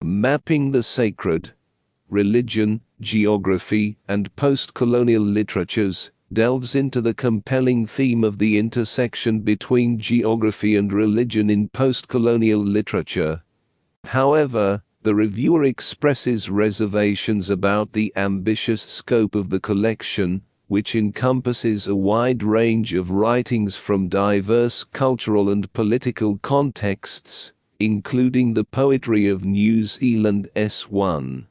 Mapping the Sacred, Religion, Geography, and Postcolonial Literatures, delves into the compelling theme of the intersection between geography and religion in postcolonial literature. However, the reviewer expresses reservations about the ambitious scope of the collection, which encompasses a wide range of writings from diverse cultural and political contexts, including the poetry of New Zealand's one.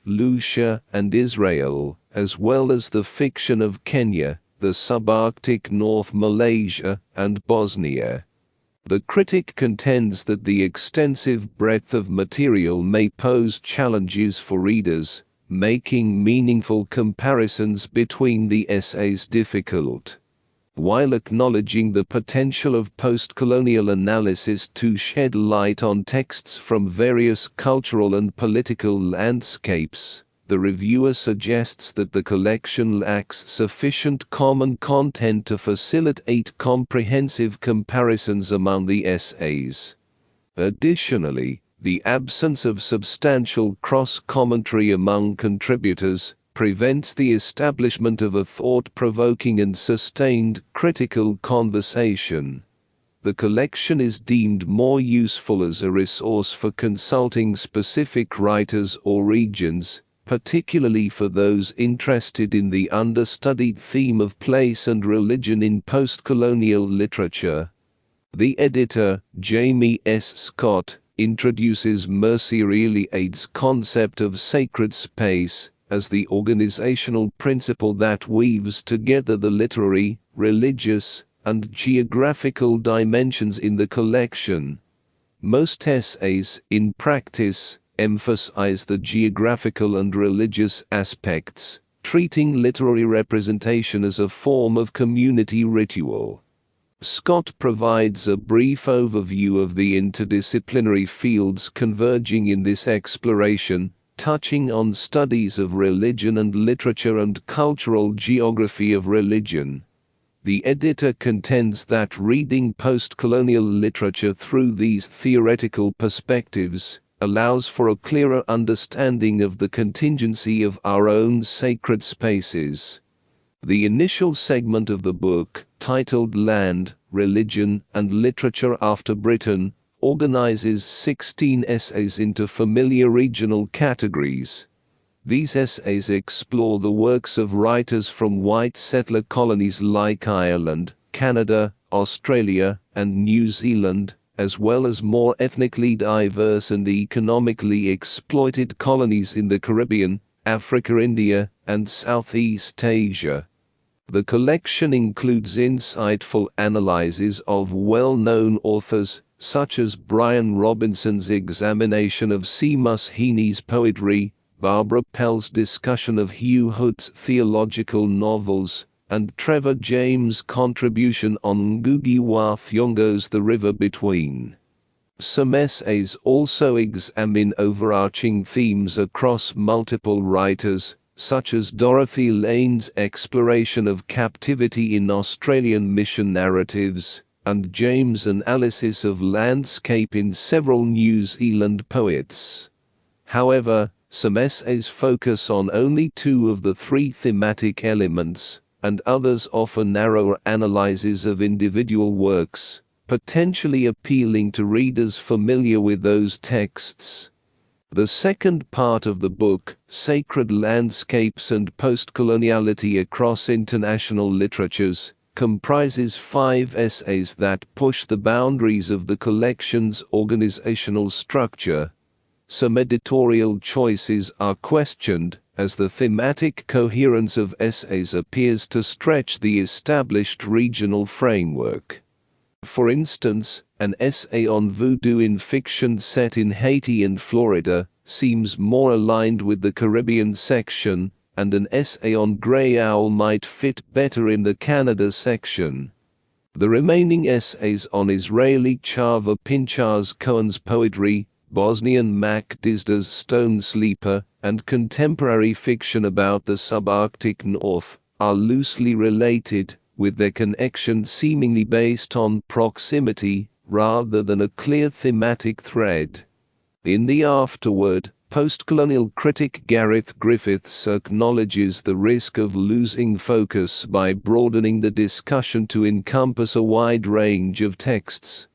Lucia and Israel, as well as the fiction of Kenya, the subarctic North Malaysia, and Bosnia. The critic contends that the extensive breadth of material may pose challenges for readers, making meaningful comparisons between the essays difficult. While acknowledging the potential of postcolonial analysis to shed light on texts from various cultural and political landscapes, the reviewer suggests that the collection lacks sufficient common content to facilitate comprehensive comparisons among the essays. Additionally, the absence of substantial cross-commentary among contributors prevents the establishment of a thought-provoking and sustained critical conversation. The collection is deemed more useful as a resource for consulting specific writers or regions, particularly for those interested in the understudied theme of place and religion in postcolonial literature. The editor, Jamie S. Scott, introduces Mercy Reilly's concept of sacred space as the organizational principle that weaves together the literary, religious, and geographical dimensions in the collection. Most essays, in practice, emphasize the geographical and religious aspects, treating literary representation as a form of community ritual. Scott provides a brief overview of the interdisciplinary fields converging in this exploration, touching on studies of religion and literature and cultural geography of religion. The editor contends that reading postcolonial literature through these theoretical perspectives allows for a clearer understanding of the contingency of our own sacred spaces. The initial segment of the book, titled Land, Religion, and Literature After Britain, organizes 16 essays into familiar regional categories. These essays explore the works of writers from white settler colonies like Ireland, Canada, Australia, and New Zealand, as well as more ethnically diverse and economically exploited colonies in the Caribbean, Africa, India, and Southeast Asia. The collection includes insightful analyses of well-known authors, such as Brian Robinson's examination of Seamus Heaney's poetry, Barbara Pell's discussion of Hugh Hood's theological novels, and Trevor James' contribution on Ngugi wa Thiong'o's The River Between. Some essays also examine overarching themes across multiple writers, such as Dorothy Lane's exploration of captivity in Australian mission narratives, and James' analysis of landscape in several New Zealand poets. However, some essays focus on only two of the three thematic elements, and others offer narrower analyses of individual works, potentially appealing to readers familiar with those texts. The second part of the book, Sacred Landscapes and Postcoloniality Across International Literatures, comprises 5 essays that push the boundaries of the collection's organizational structure. Some editorial choices are questioned, as the thematic coherence of essays appears to stretch the established regional framework. For instance, an essay on voodoo in fiction set in Haiti and Florida seems more aligned with the Caribbean section, and an essay on Grey Owl might fit better in the Canada section. The remaining essays on Israeli Chava Pinchas Cohen's poetry, Bosnian Mac Dizda's Stone Sleeper, and contemporary fiction about the subarctic North, are loosely related, with their connection seemingly based on proximity, rather than a clear thematic thread. In the afterword, postcolonial critic Gareth Griffiths acknowledges the risk of losing focus by broadening the discussion to encompass a wide range of texts.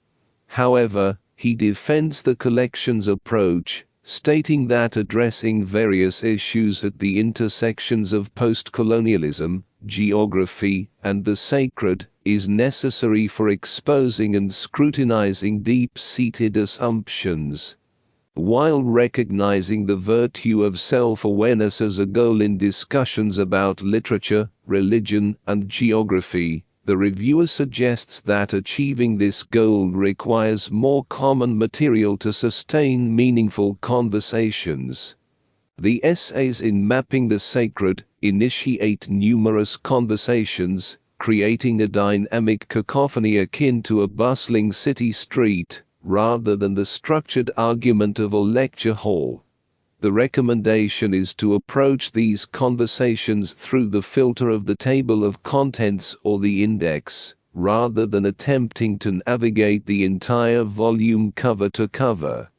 However, he defends the collection's approach, stating that addressing various issues at the intersections of postcolonialism, geography, and the sacred is necessary for exposing and scrutinizing deep-seated assumptions. While recognizing the virtue of self-awareness as a goal in discussions about literature, religion, and geography, the reviewer suggests that achieving this goal requires more common material to sustain meaningful conversations. The essays in Mapping the Sacred initiate numerous conversations, creating a dynamic cacophony akin to a bustling city street, rather than the structured argument of a lecture hall. The recommendation is to approach these conversations through the filter of the table of contents or the index, rather than attempting to navigate the entire volume cover to cover.